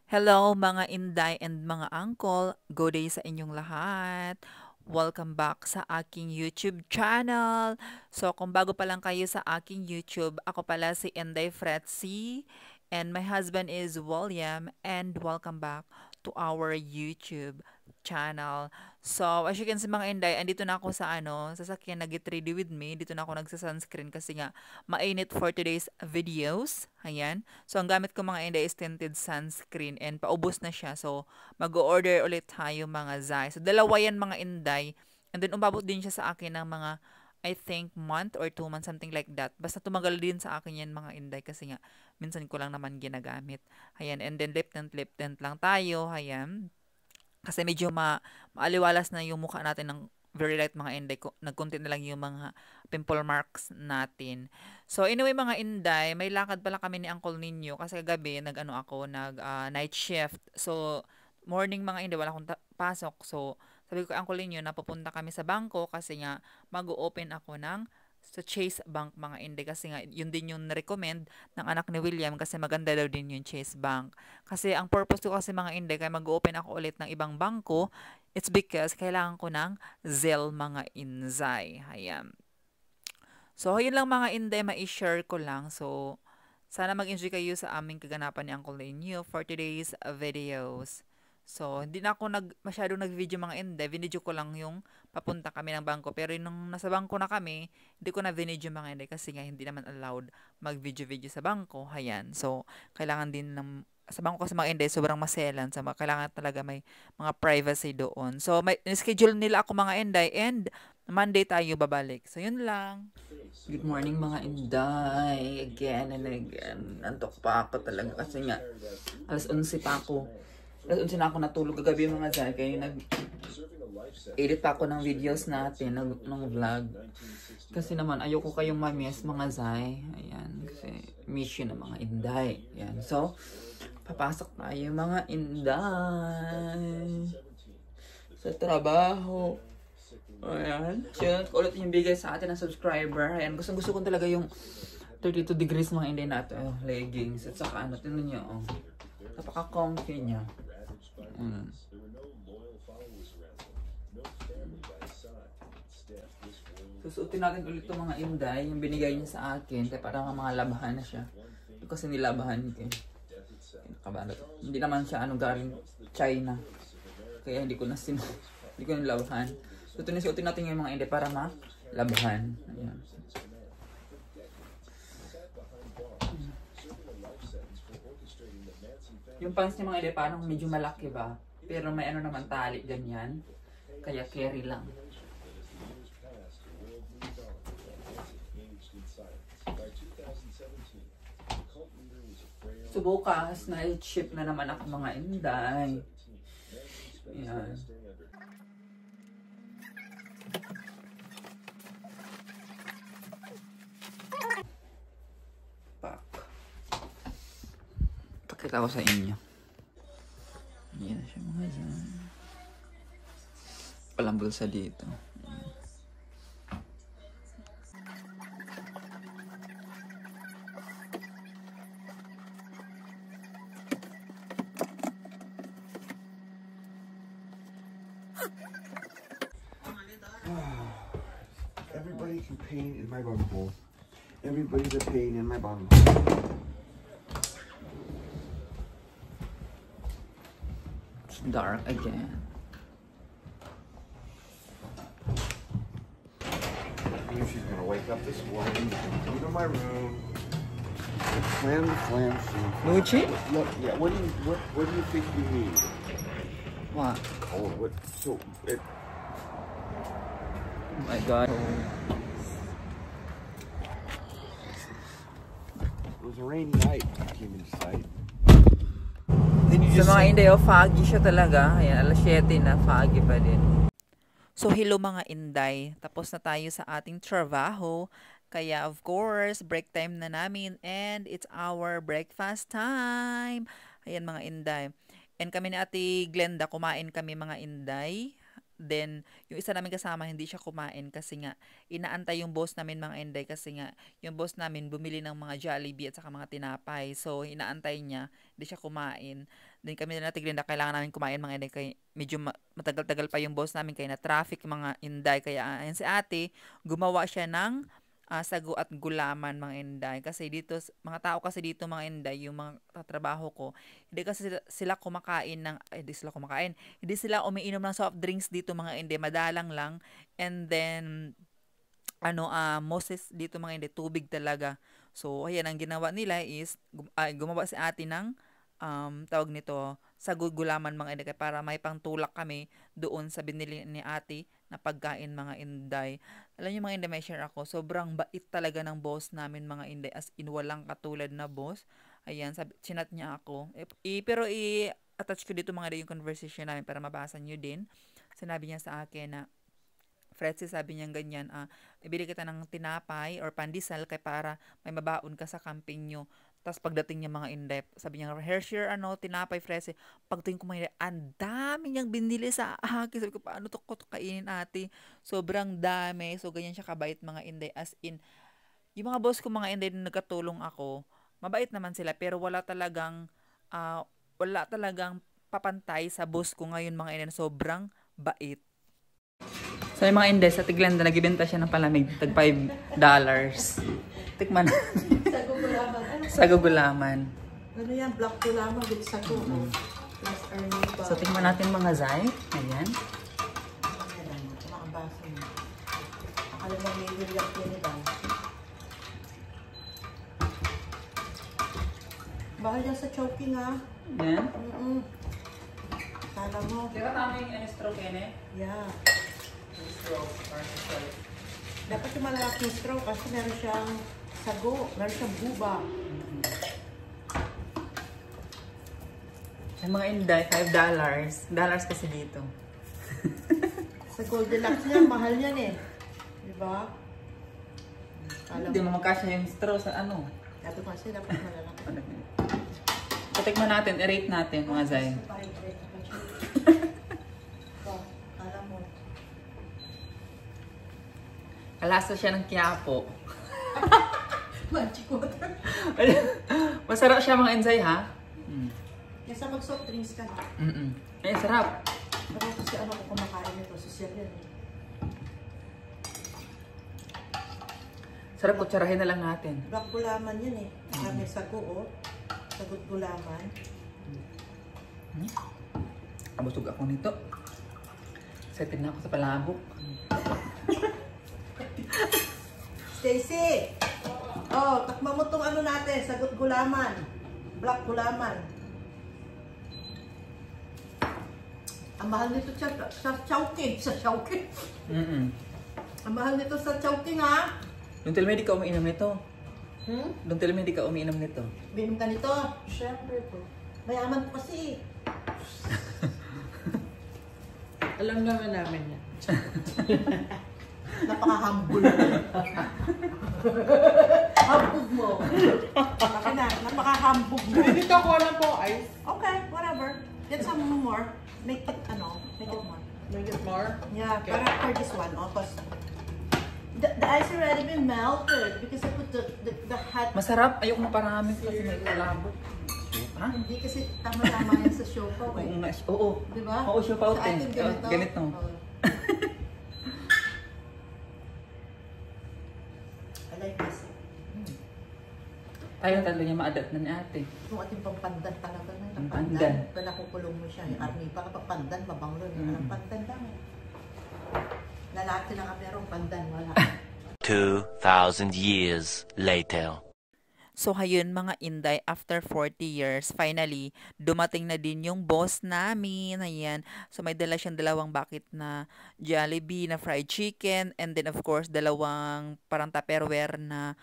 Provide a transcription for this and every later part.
Hello mga inday and mga uncle, good day sa inyong lahat. Welcome back sa aking YouTube channel. So kung bago pa lang kayo sa aking YouTube, ako pala si Inday Fretzy and my husband is William and welcome back to our YouTube channel. So as you can see mga inday, andito na ako sa sasakyan nag-get ready with me. Dito na ako nagsa-sunscreen kasi nga mainit for today's videos. Ayan. So, ang gamit ko mga inday is tinted sunscreen and paubos na siya. So, mag-order ulit tayo mga Zai. So, dalawa yan mga inday. And then, umabot din siya sa akin ng mga, I think, month or 2 months, something like that. Basta tumagal din sa akin yan mga inday kasi nga, minsan ko lang naman ginagamit. Ayan. And then, lip tint lang tayo. Ayan. Kasi medyo maaliwalas na yung mukha natin ng very light mga inday. Nagkunti na lang yung mga pimple marks natin. So anyway mga inday, may lakad pala kami ni Uncle Ninyo kasi kagabi night shift. So morning mga inday wala akong pasok. So sabi ko kay Uncle Ninyo na pupunta kami sa bangko kasi nga mag-open ako ng sa Chase Bank mga inday kasi nga yun din yung recommend ng anak ni William kasi maganda daw din yung Chase Bank. Kasi ang purpose ko kasi mga inday kaya mag-open ako ulit ng ibang bangko, it's because kailangan ko ng Zelle mga inzay. Ayan. So, yun lang mga inday, ma-share ko lang. So, sana mag-enjoy kayo sa aming kaganapan ni Uncle Ninyo for today's videos. So, hindi na ako masyadong nag-video mga inday. Vinidyo ko lang yung papunta kami ng bangko. Pero nung nasa bangko na kami, hindi ko na vinidyo mga inday kasi nga hindi naman allowed mag-video-video sa bangko. Ayan. So, kailangan din ng sa bangko kasi mga inday, sobrang maselan. So, kailangan talaga may mga privacy doon. So, may schedule nila ako mga inday and Monday tayo babalik. So, yun lang. Good morning mga inday. Again and again. Nantok pa ako talaga kasi nga alas 11 pa ako. Alas 11 na ako natulog kagabi mga zay. Kaya nag-edit pa ako ng videos natin, ng vlog. Kasi naman ayoko kayong mamiss mga zay. Ayan. Kasi mission ng mga inday. Ayan. So, papasok tayo mga inday sa trabaho. Ayan. So, ulit yung bigay sa atin ng subscriber. Ayan. Gusto ko talaga yung 32 degrees mga inday natin. Oh, leggings. At saka tinan nyo. Oh. Napaka-comfy niya. Susuotin natin ulit itong mga inday. Yung binigay niya sa akin. Kaya parang mga labahan na siya. Ito kasi nilabahan ko. Kabalot. Hindi naman siya galing China. Kaya hindi ko nilabahan. So, suotin natin yung mga inday para malabahan. Ayan. Yung pants niya mga inday parang medyo malaki ba? Pero may naman tali ganyan. Kaya carry lang. So, bukas night shift na naman ako mga inday. Ayan. Pakita ko sa inyo. Ayan siya mga dyan. Walang bulsa dito. Everybody can paint in my bumhole. Everybody's a pain in my bumhole. It's dark again. I knew she's gonna wake up this morning, come to my room, slam the slam. Gucci? Look, yeah. What do you think you need? What? Oh, what? So it. Oh my God. It was a rainy night. I came in sight. Sa mga inday, foggy siya talaga. Ayan, alas 7 na, foggy pa din. So, hello mga inday. Tapos na tayo sa ating trabaho. Kaya, of course, break time na namin. And it's our breakfast time. Ayan mga inday. And kami ni Ate Glenda, kumain kami mga inday. Then, yung isa namin kasama, hindi siya kumain kasi nga, inaantay yung boss namin mga Inday kasi nga, yung boss namin bumili ng mga Jollibee at saka mga tinapay. So, inaantay niya, hindi siya kumain. Then kami na natigil na kailangan namin kumain mga Inday kaya medyo matagal-tagal pa yung boss namin kaya na traffic mga Inday. Kaya ayan si ate, gumawa siya ng sago at gulaman mga Inday. Kasi dito, mga tao kasi dito mga Inday, yung mga katrabaho ko, hindi kasi sila kumakain ng, hindi sila kumakain, hindi sila umiinom ng soft drinks dito mga Inday, madalang lang. And then, Moses dito mga Inday, tubig talaga. So, ayan, ang ginawa nila is, gumawa si ate ng, tawag nito, sago gulaman mga Inday, para may pangtulak kami doon sa binili ni ate na pagkain mga Inday. Alam niyo mga Inday, may share ako. Sobrang bait talaga ng boss namin mga Inday. As in, walang katulad na boss. Ayan, chinat niya ako. Pero i-attach ko dito mga Inday yung conversation namin para mabasa niyo din. Sinabi niya sa akin na, Fredzy, sabi niya ganyan, ibili kita ng tinapay or pandesal kay para may mabaon ka sa camping nyo. Tapos pagdating niya mga Inday, sabi niya, Hershey, tinapay, Fredzy. Pagdating ko mga Inday, ang dami niyang binili sa akin. Sabi ko, paano to ko kainin ate? Sobrang dami. So, ganyan siya kabait mga Inday. As in, yung mga boss ko mga Inday na nagkatulong ako, mabait naman sila, pero wala talagang papantay sa boss ko ngayon mga Inday. Sobrang bait. So, yung mga Inday, sa Tiglanda, nagbibenta siya ng palamig, tag $5. Tikman natin. Sago gulaman. Sago gulaman. Ano yan? Black gulaman with sago. Plus arniba. So, tikman natin mga Zay. Ayan. Ayan. Makabasa mo. Akala mo may wilyak yun iba. Bahal yan sa choking ha. Ayan. Akala mo. Kaya tama yung stroke yan eh? Yeah. Stroke or stroke. Dapat yung malalaking straw kasi meron siyang sago. Meron siyang buba. Yung mga Inday, $5. Dollars kasi dito. Sa Goldilocks niya, mahal yan eh. Diba? Akala Hindi mo. mo magkasya yung straw sa ano. Dato kasi dapat malalaki. So, tikman natin, i-rate natin mga Zay. Akala mo. Kalasa siya ng Quiapo. Magic water. Masarap siya mga Inday ha? Kesa mag-soft drinks ka na. Ay, sarap. Pero kasi ano ko kumakain nito, social yan eh. Sarap, kutsarahin na lang natin. Black gulaman yan eh. Saka may sago oh. Sagot gulaman. Abusog ako nito. Excited na ako sa palabok. Stacy! Oh, takma mo tong ano natin, sagot gulaman. Black gulaman. Ang mahal nito sa Chowking. Sa Chowking. Ang mahal nito sa Chowking ha. Don't tell me hindi ka umiinom nito. Don't tell me hindi ka umiinom nito. Binom ka nito. Siyempre po. Mayaman po kasi. Alam naman namin yan. Napaka-humble. Hambog mo. Baka na, napaka-hambog mo. Dito ko lang po ice. Okay, whatever. Get some more. Make it, make it more. Make it more? Yeah, Okay. para for this one. Oh, cause the ice already been melted because I put the hot. Masarap. Ayoko maparami kasi may palabok. Ha? Hindi kasi tama-tama yan sa show ko eh. Oo nga. Oo. Di ba? Oo, show pa Sa atin ganito. Ganito. Oh. I like this. Tayo talo niya ma-adapt na ni ate. Yung ating pampandan talaga na. Pampandan. Pala kukulong mo siya. Yung army, baka pagpandan, mabanglo. Ang pandan lang eh. Lalaki lang ang merong pandan. Wala. 2,000 years later. So, hayun mga Inday, after 40 years, finally, dumating na din yung boss namin. Ayan. So, may dala siyang dalawang bucket na Jollibee na fried chicken. And then, of course, dalawang parang Tupperware na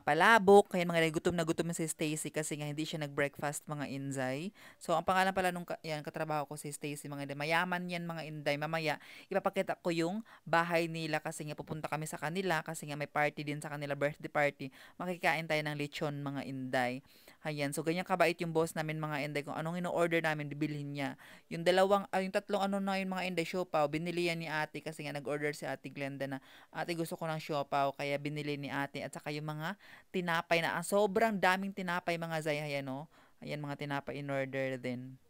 palabok. Kaya mga gutom na gutom si Stacy kasi nga hindi siya nag-breakfast mga Inday. So, ang pangalan pala nung yan, katrabaho ko si Stacy mga Inday. Mayaman yan mga Inday. Mamaya, ipapakita ko yung bahay nila kasi nga pupunta kami sa kanila kasi nga may party din sa kanila, birthday party. Makikain tayo ng lechon mga Inday. Ayan, so ganyan kabait yung boss namin mga inday. Kung anong ino-order namin, bibilhin niya. Yung yung tatlong ano na yung mga inday, siopaw, binili yan ni ate kasi nga nag-order si ate Glenda na, ate gusto ko ng siopaw, kaya binili ni ate. At saka yung mga tinapay na, sobrang daming tinapay mga zay, ayan no. Ayan mga tinapay in order din.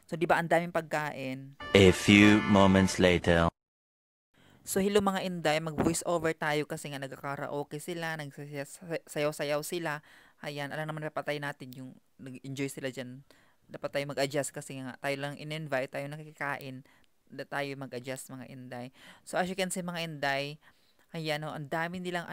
So di ba ang daming pagkain. A few moments later. So hello mga inday, mag-voice over tayo kasi nga nagka-karaoke sila, nagsayaw-sayaw sila. Ayan, alam naman napatay natin yung nag-enjoy sila dyan. Dapat tayo mag-adjust kasi nga tayo lang in-invite, tayo nakikikain. Tayo mag-adjust mga inday. So as you can see mga inday, ayan o, ang dami nilang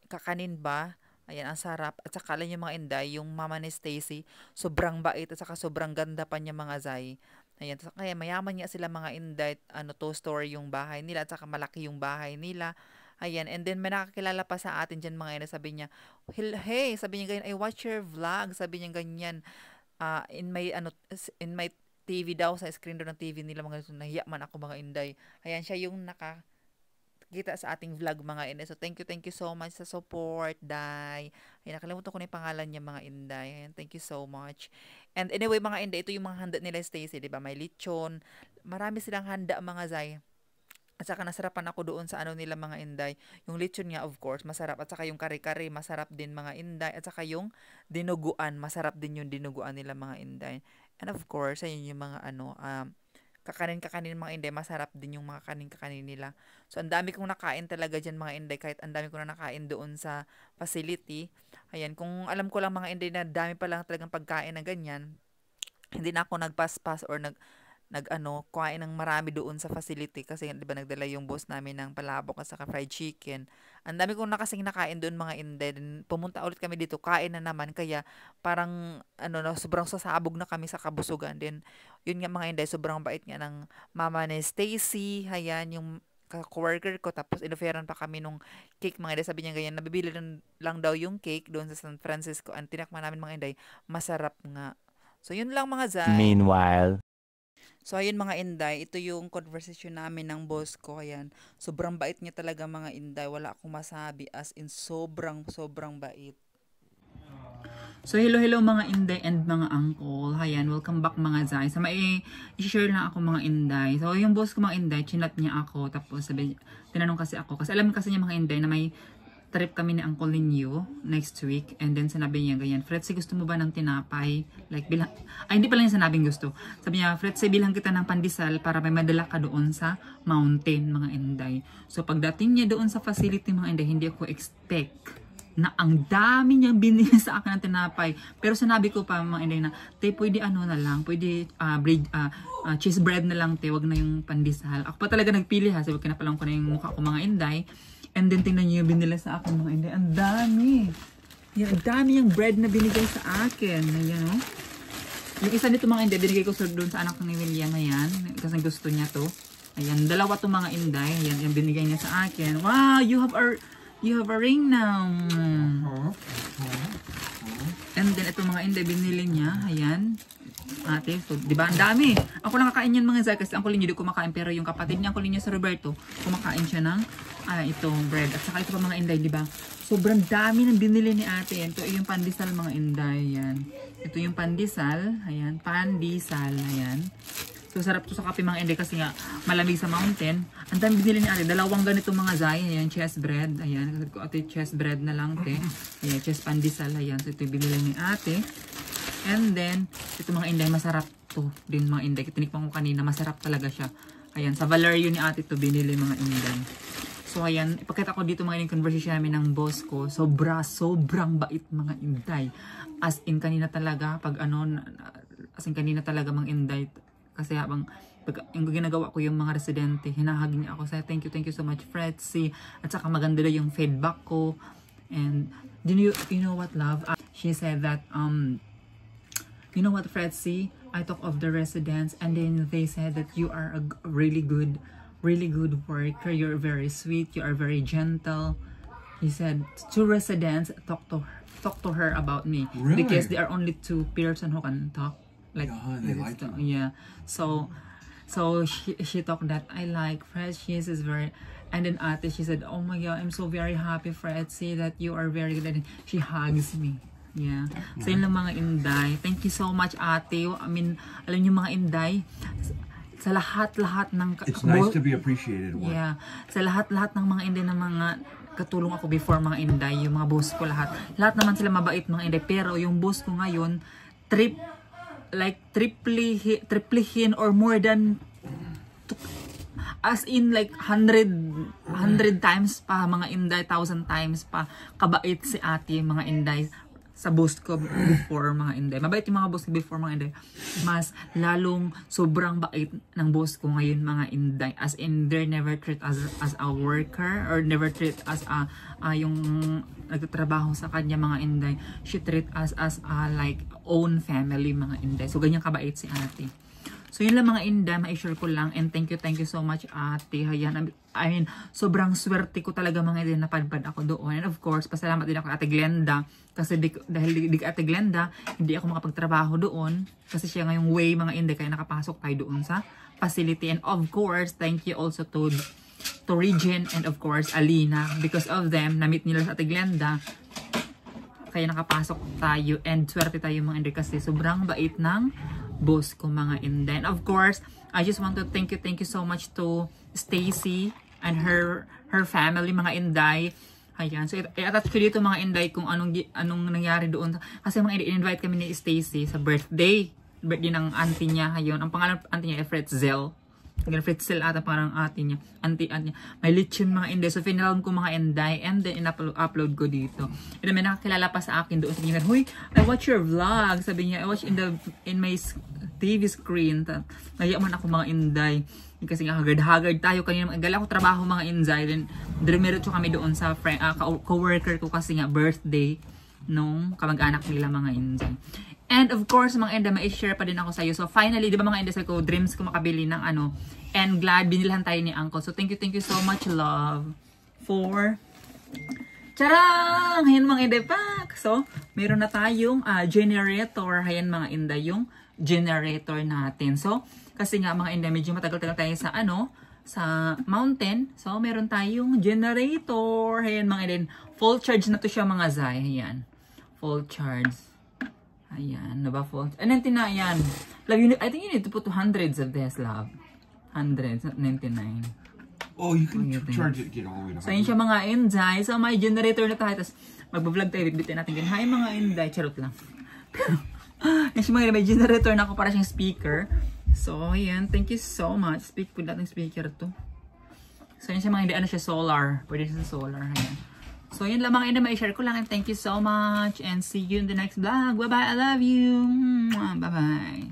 kakanin ba? Ayan, ang sarap. At saka alam yung mga inday, yung mama ni Stacy, sobrang bait at saka sobrang ganda pa niya mga zay. Ayan, kaya mayaman nga sila mga inday, two-story yung bahay nila at saka malaki yung bahay nila. Ayan, and then may nakakilala pa sa atin dyan mga ina, sabi niya, hey, sabi niya ganyan, I watch your vlog, sabi niya ganyan, in my TV daw, sa screen daw ng TV nila, mga nahiya man ako mga inday. Ayan, siya yung nakakita sa ating vlog mga inday. So, thank you so much sa support, Day. Ayan, nakalimutan ko na yung pangalan niya mga inday. Ayan, thank you so much. And anyway mga inday, ito yung mga handa nila Stacy, di ba? May lechon, marami silang handa mga zay. At saka nasarapan ako doon sa ano nila mga inday. Yung lechon nga of course, masarap. At saka yung kare-kare, masarap din mga inday. At saka yung dinuguan, masarap din yung dinuguan nila mga inday. And of course, ayun yung mga kakanin mga inday, masarap din yung mga kanin nila. So, ang dami kong nakain talaga dyan mga inday, kahit ang dami ko na nakain doon sa facility. Ayan, kung alam ko lang mga inday na dami pa lang talagang pagkain na ganyan, hindi na ako nagpas-pas or kuhain ng marami doon sa facility kasi di ba nagdala yung boss namin ng palabok at saka fried chicken. Ang dami kong nakasing nakain doon mga inday. Then, pumunta ulit kami dito, kain na naman kaya parang sobrang sasabog na kami sa kabusugan. Then yun nga mga inday, sobrang bait nga ng mama ni Stacy. Ayan yung co-worker ko, tapos inoferan pa kami nung cake mga inday. Sabi niya ganyan, nabibili lang daw yung cake doon sa San Francisco. Ang tinakman namin mga inday, masarap nga. So yun lang mga zay. Meanwhile. So, ayun mga inday, ito yung conversation namin ng boss ko. Ayan, sobrang bait niya talaga mga inday. Wala akong masabi, as in sobrang bait. So, hello mga inday and mga uncle. Ayan, welcome back mga zay. So, i-share lang ako mga inday. So, yung boss ko mga inday, chinat niya ako. Tapos, tinanong kasi ako. Kasi alam kasi niya mga inday na may trip kami ni Uncle Ninyo next week. And then sinabi niya ganyan, Fretzy, gusto mo ba ng tinapay? Like, hindi pala niya sinabing gusto. Sabi niya, Fretzy, bilang kita ng pandesal para may madala ka doon sa mountain, mga inday. So, pagdating niya doon sa facility, mga inday, hindi ako expect na ang dami niyang binili sa akin ng tinapay. Pero sinabi ko pa, mga inday, na, te, pwede na lang, pwede cheese bread na lang, te, wag na yung pandesal. Ako pa talaga nagpili ha, sabi ko na palang ko na yung mukha ko mga inday. And then, tingnan niyo yung binila sa akin mga inday. Ang dami. Yan, ang dami yung bread na binigay sa akin. Ayan, no? Yung isa nito mga inday, binigay ko doon sa anak ni William. Ayan. Kasi gusto niya to. Ayan, dalawa to mga inday. Ayan, yung binigay niya sa akin. Wow, you have a ring now. And then, ito mga inday, binili niya. Ayan. Ate, so, di ba? Ang dami. Ako lang kakain yan mga zay kasi ang kulin niyo di kumakain. Pero yung kapatid niya, ang kulin niya sa Roberto, kumakain siya ng itong bread. At saka ito pa mga inday, di ba? Sobrang dami ng binili ni ate. Ito yung pandesal mga inday. Yan. Ito yung pandesal. Ayan. Pandesal. Ayan. So, sarap to sa kape mga inday kasi nga malamig sa mountain. Ang dami binili ni ate. Dalawang ganito mga zay. Ayan. Chest bread. Ayan. Kasi ko ate, chest bread na lang, te. Ayan. Chest pandesal. Ayan. So, ito yung binili ni ate. And then, ito mga inday, masarap to din mga inday. Tinikman ko kanina, masarap talaga siya. Ayan, sa Valerio ni ate to binili mga inday. So, ayan, ipakita ko dito mga conversation namin ng boss ko. Sobrang bait mga inday. As in, kanina talaga, kanina talaga mga inday. Kasi habang, yung ginagawa ko yung mga residente, hinahag niya ako. Say, thank you so much, Fretzy. At saka maganda na yung feedback ko. And, you know what, love? She said that, you know what, Fretzy? I talk of the residents and then they said that you are a really good worker. You're very sweet. You are very gentle. He said 2 residents talk to her about me. Really? Because there are only 2 persons who can talk. Like, yeah, they like you. Yeah. So she talked that I like Fretzy. She is very. And then ate, she said, oh my God, I'm so very happy, Fretzy, that you are very good. And she hugs me. Yeah. So yun lang mga Inday. Thank you so much, ate. I mean, alam niyo mga Inday, sa lahat-lahat ng... It's nice to be appreciated. Yeah. Sa lahat-lahat ng mga Inday, ng mga katulong ako before mga Inday, yung mga boss ko lahat. Lahat naman sila mabait mga Inday. Pero yung boss ko ngayon, triplihin or more than as in like 100 times pa mga Inday, 1,000 times pa kabait si ate mga Inday sa boss ko before mga Inday. Mabait yung mga boss ko before mga Inday. Mas lalong sobrang bait ng boss ko ngayon mga Inday. As in, they never treat us as a worker or never treat us yung nagtatrabaho sa kanya mga Inday. She treat us as like own family mga Inday. So ganyan kabait si ate. So yun lang mga Inday, ma-share ko lang, and thank you so much ate. Hayan, I mean, sobrang swerte ko talaga mga Inday, napadpad ako doon. And of course, pasalamat din ako kay Ate Glenda, kasi dahil di Ate Glenda, hindi ako makapagtrabaho doon, kasi siya ngayong way mga Inday, kaya nakapasok tayo doon sa facility. And of course, thank you also to Regine and of course Alina, because of them, na-meet nila sa Ate Glenda, kaya nakapasok tayo, and swerte tayo mga Inday, kasi sobrang bait ng boss ko mga Inday. And of course, I just want to thank you so much to Stacy and her family mga Inday. Ayan, so i-attach ko dito mga Inday kung anong nangyari doon, kasi mga Inday, in-invite kami ni Stacy sa birthday ng auntie niya. Ayun, ang pangalan auntie niya ay Fretzel. Fretzel ata parang auntie niya. Auntie niya. May lechon mga Inday. So finalam ko mga Inday, and then in-upload ko dito. And then may nakakilala pa sa akin doon. Sabi niya, "Huy, I watch your vlog." Sabi niya, "I watch in my TV screen." Nayaman ako mga Inday. Kasi nga hagard-hagard tayo kanina. Gala ko trabaho mga Inday. Then dumiretso kami doon sa co-worker ko, kasi nga birthday nung kamag-anak nila mga Inday. And of course, mga Inday, ma-share pa din ako sa iyo. So finally, di ba mga Inday, ko dreams ko makabili ng and glad binilhan tayo ni Uncle. So thank you so much, love, for charang! Hayan mga Inday pack. So, meron na tayong generator. Hayan mga Inday, yung generator natin. So, kasi nga mga Inday, medyo matagal-tagal tayo sa sa mountain. So, meron tayong generator. Hayan mga Inday, full charge na to siya mga Zay. Hayan, full charge. Ayan, na ba full? And then yan. I think you need to put hundreds of this, love. Hundreds, not 99. Oh, you can charge it, get all the way to 100. So, yun siya mga Inday. So, may generator na tayo. Tapos, magbablog tayo. Bitbitin natin. Hi mga Inday. Charot lang. Yan siya mga may generator na ako para siyang speaker. So, ayan. Thank you so much. Speak po natin speaker to. So, yun siya mga Inday. Ano siya? Solar. Pwede siya sa solar. Ayan. So, yun lang mga Inday, ma-share ko lang, and thank you so much, and see you in the next vlog. Bye-bye, I love you. Bye-bye.